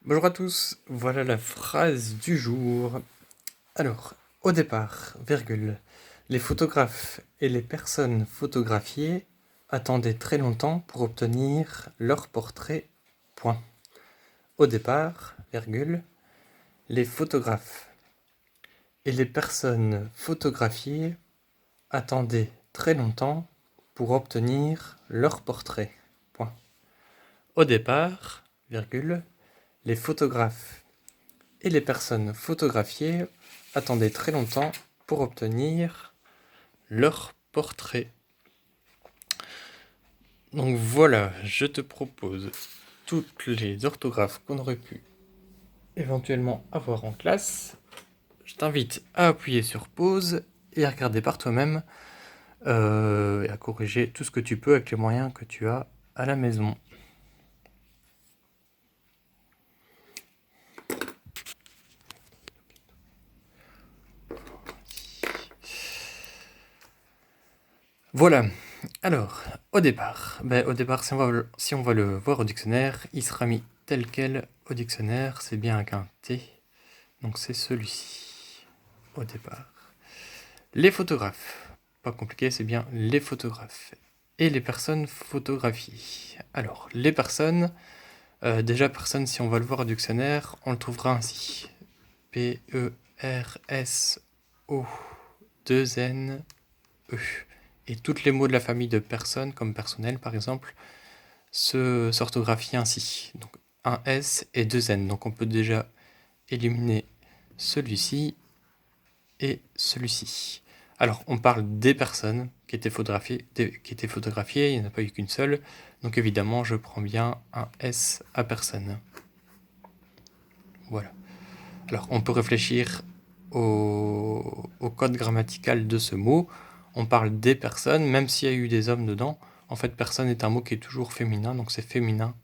Bonjour à tous, voilà la phrase du jour. Alors, au départ, virgule, les photographes et les personnes photographiées attendaient très longtemps pour obtenir leur portrait. Point. Au départ, virgule, les photographes et les personnes photographiées attendaient très longtemps pour obtenir leur portrait. Point. Au départ, virgule, les photographes et les personnes photographiées attendaient très longtemps pour obtenir leur portrait. Donc voilà, je te propose toutes les orthographes qu'on aurait pu éventuellement avoir en classe. Je t'invite à appuyer sur pause et à regarder par toi-même et à corriger tout ce que tu peux avec les moyens que tu as à la maison. Voilà. Alors, au départ, si on va le voir au dictionnaire, il sera mis tel quel au dictionnaire, c'est bien avec un T, donc c'est celui-ci, au départ. Les photographes, pas compliqué, c'est bien les photographes. Et les personnes photographiées. Alors, les personnes, déjà personne, si on va le voir au dictionnaire, on le trouvera ainsi. P-E-R-S-O 2-N-E. Et tous les mots de la famille de personnes, comme personnel par exemple, s'orthographient ainsi. Donc un S et deux N. Donc on peut déjà éliminer celui-ci et celui-ci. Alors on parle des personnes qui étaient photographiées, il n'y en a pas eu qu'une seule. Donc évidemment je prends bien un S à personne. Voilà. Alors on peut réfléchir au code grammatical de ce mot. On parle des personnes, même s'il y a eu des hommes dedans. En fait, personne est un mot qui est toujours féminin, donc c'est féminin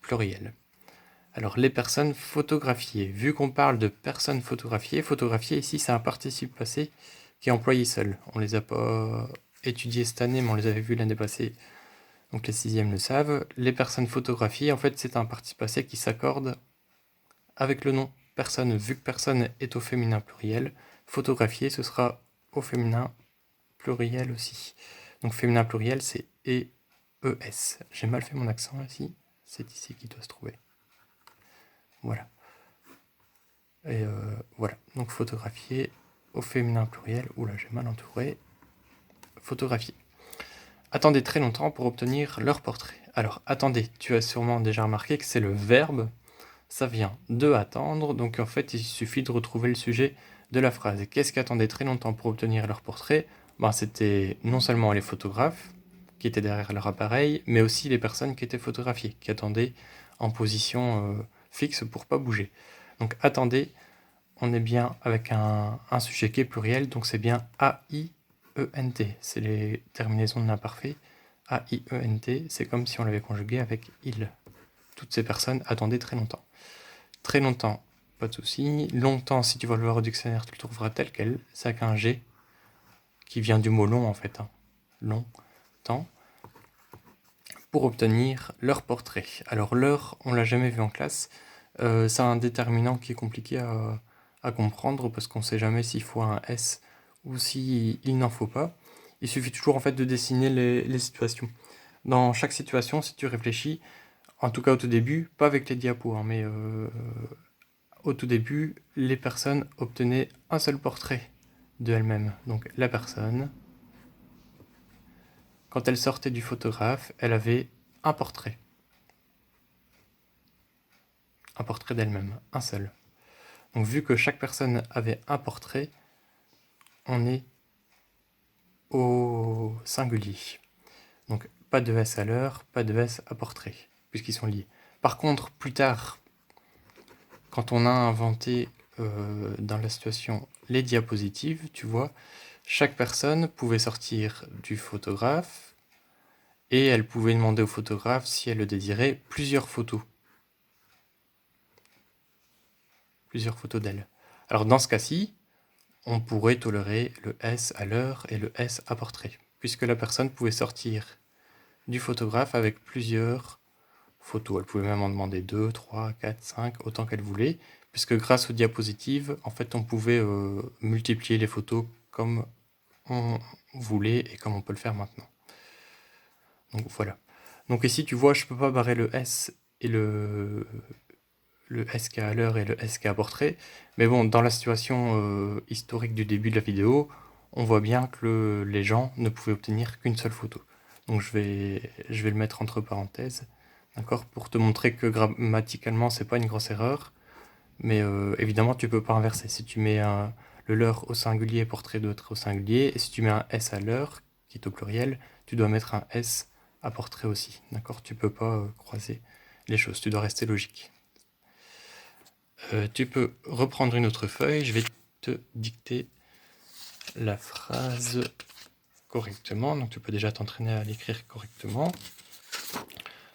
pluriel. Alors, les personnes photographiées. Vu qu'on parle de personnes photographiées, photographiées ici, c'est un participe passé qui est employé seul. On les a pas étudiés cette année, mais on les avait vus l'année passée, donc les sixièmes le savent. Les personnes photographiées, en fait, c'est un participe passé qui s'accorde avec le nom personne. Vu que personne est au féminin pluriel, photographié, ce sera au féminin pluriel aussi. Donc féminin pluriel, c'est E-E-S. J'ai mal fait mon accent ici. C'est ici qu'il doit se trouver. Voilà. Et voilà. Donc photographier au féminin pluriel. Oula, j'ai mal entouré. Photographier. Attendez très longtemps pour obtenir leur portrait. Alors attendez, tu as sûrement déjà remarqué que c'est le verbe. Ça vient de attendre. Donc en fait, il suffit de retrouver le sujet de la phrase. Et qu'est-ce qu'attendaient très longtemps pour obtenir leur portrait? C'était non seulement les photographes qui étaient derrière leur appareil, mais aussi les personnes qui étaient photographiées, qui attendaient en position fixe pour pas bouger. Donc attendez, on est bien avec un sujet qui est pluriel, donc c'est bien A-I-E-N-T. C'est les terminaisons de l'imparfait. A-I-E-N-T, c'est comme si on l'avait conjugué avec il. Toutes ces personnes attendaient très longtemps. Très longtemps, pas de souci. Longtemps, si tu vas le voir au dictionnaire, tu le trouveras tel quel. C'est avec un G qui vient du mot long en fait. Long temps. Pour obtenir leur portrait. Alors l'heure, on l'a jamais vu en classe. C'est un déterminant qui est compliqué à comprendre parce qu'on ne sait jamais s'il faut un S ou s'il n'en faut pas. Il suffit toujours en fait de dessiner les situations. Dans chaque situation, si tu réfléchis, en tout cas au tout début, pas avec les diapos, mais au tout début, les personnes obtenaient un seul portrait de elles-mêmes. Donc la personne, quand elle sortait du photographe, elle avait un portrait. Un portrait d'elle-même, un seul. Donc vu que chaque personne avait un portrait, on est au singulier. Donc pas de S à l'heure, pas de S à portrait, puisqu'ils sont liés. Par contre, plus tard, quand on a inventé dans la situation les diapositives, tu vois, chaque personne pouvait sortir du photographe et elle pouvait demander au photographe, si elle le désirait, plusieurs photos. Plusieurs photos d'elle. Alors dans ce cas-ci, on pourrait tolérer le S à l'heure et le S à portrait, puisque la personne pouvait sortir du photographe avec plusieurs photos. Elle pouvait même en demander 2, 3, 4, 5, autant qu'elle voulait, puisque grâce aux diapositives, en fait, on pouvait multiplier les photos comme on voulait et comme on peut le faire maintenant. Donc voilà. Donc ici, tu vois, je peux pas barrer le S et le SK à l'heure et le SK à portrait. Mais bon, dans la situation historique du début de la vidéo, on voit bien que les gens ne pouvaient obtenir qu'une seule photo. Donc je vais le mettre entre parenthèses, d'accord, pour te montrer que grammaticalement, c'est pas une grosse erreur. Mais évidemment, tu peux pas inverser. Si tu mets le leur au singulier, portrait doit être au singulier. Et si tu mets un S à l'heure, qui est au pluriel, tu dois mettre un S à portrait aussi. D'accord? Tu peux pas croiser les choses. Tu dois rester logique. Tu peux reprendre une autre feuille. Je vais te dicter la phrase correctement. Donc tu peux déjà t'entraîner à l'écrire correctement.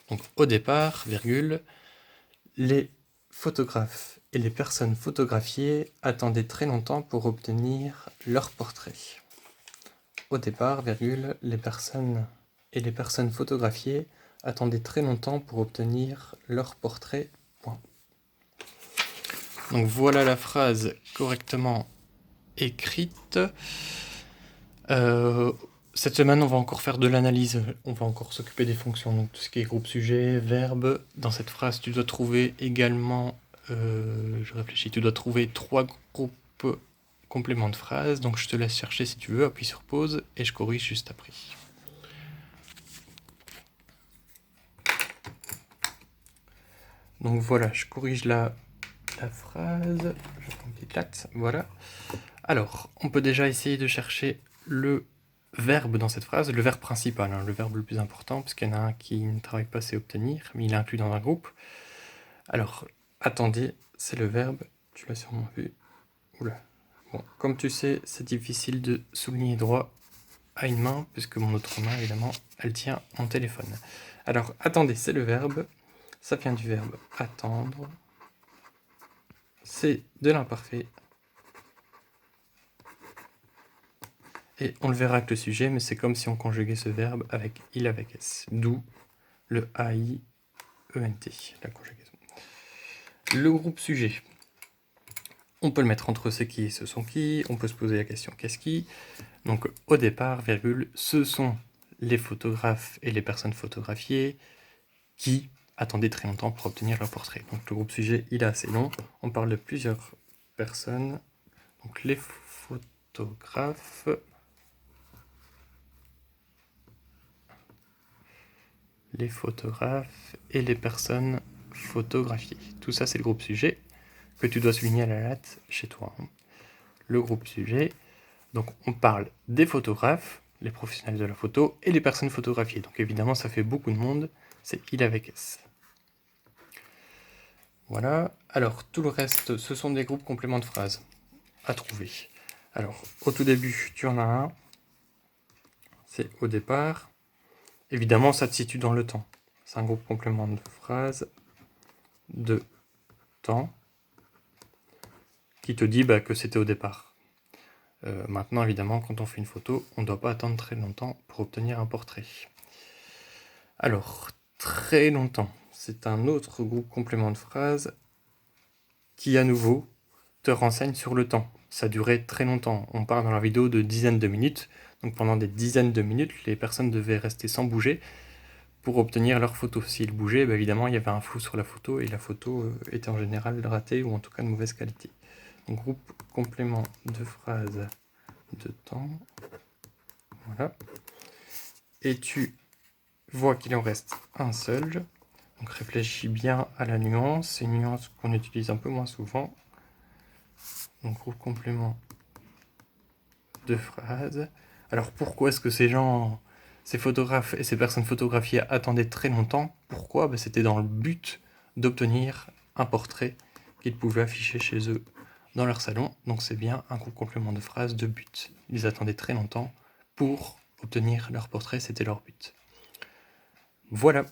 Donc au départ, virgule, les photographes et les personnes photographiées attendaient très longtemps pour obtenir leur portrait. Au départ, virgule, les personnes et les personnes photographiées attendaient très longtemps pour obtenir leur portrait. Point. Donc voilà la phrase correctement écrite. Cette semaine, on va encore faire de l'analyse, on va encore s'occuper des fonctions, donc tout ce qui est groupe sujet, verbe. Dans cette phrase, tu dois trouver également, je réfléchis, tu dois trouver 3 groupes compléments de phrase, donc je te laisse chercher si tu veux, appuie sur pause et je corrige juste après. Donc voilà, je corrige la phrase, je prends une petite latte, voilà. Alors, on peut déjà essayer de chercher le verbe dans cette phrase, le verbe principal, hein, le verbe le plus important, parce qu'il y en a un qui ne travaille pas, c'est obtenir, mais il est inclus dans un groupe. Alors, attendez, c'est le verbe, tu l'as sûrement vu. Oula. Bon, comme tu sais, c'est difficile de souligner droit à une main, puisque mon autre main, évidemment, elle tient mon téléphone. Alors, attendez, c'est le verbe, ça vient du verbe attendre, c'est de l'imparfait, et on le verra avec le sujet, mais c'est comme si on conjuguait ce verbe avec il avec S. D'où le A-I-E-N-T, la conjugaison. Le groupe sujet. On peut le mettre entre ce qui et ce sont qui. On peut se poser la question qu'est-ce qui. Donc au départ, virgule, ce sont les photographes et les personnes photographiées qui attendaient très longtemps pour obtenir leur portrait. Donc le groupe sujet, il est assez long. On parle de plusieurs personnes. Donc les photographes. Les photographes et les personnes photographiées. Tout ça, c'est le groupe sujet que tu dois souligner à la latte chez toi. Le groupe sujet, donc on parle des photographes, les professionnels de la photo, et les personnes photographiées. Donc évidemment, ça fait beaucoup de monde, c'est il avec S. Voilà. Alors, tout le reste, ce sont des groupes compléments de phrases à trouver. Alors, au tout début, tu en as un. C'est au départ. Évidemment, ça te situe dans le temps. C'est un groupe complément de phrase de temps qui te dit que c'était au départ. Maintenant, évidemment, quand on fait une photo, on ne doit pas attendre très longtemps pour obtenir un portrait. Alors, très longtemps, c'est un autre groupe complément de phrase qui, à nouveau, te renseigne sur le temps. Ça durait très longtemps. On parle dans la vidéo de dizaines de minutes. Donc pendant des dizaines de minutes, les personnes devaient rester sans bouger pour obtenir leur photo. S'ils bougeaient, évidemment, il y avait un flou sur la photo et la photo était en général ratée ou en tout cas de mauvaise qualité. Donc, groupe complément de phrase de temps. Voilà. Et tu vois qu'il en reste un seul. Donc réfléchis bien à la nuance. C'est une nuance qu'on utilise un peu moins souvent. Donc groupe complément de phrase. Alors pourquoi est-ce que ces photographes et ces personnes photographiées attendaient très longtemps? Pourquoi? C'était dans le but d'obtenir un portrait qu'ils pouvaient afficher chez eux dans leur salon. Donc c'est bien un groupe complément de phrase de but. Ils attendaient très longtemps pour obtenir leur portrait, c'était leur but. Voilà.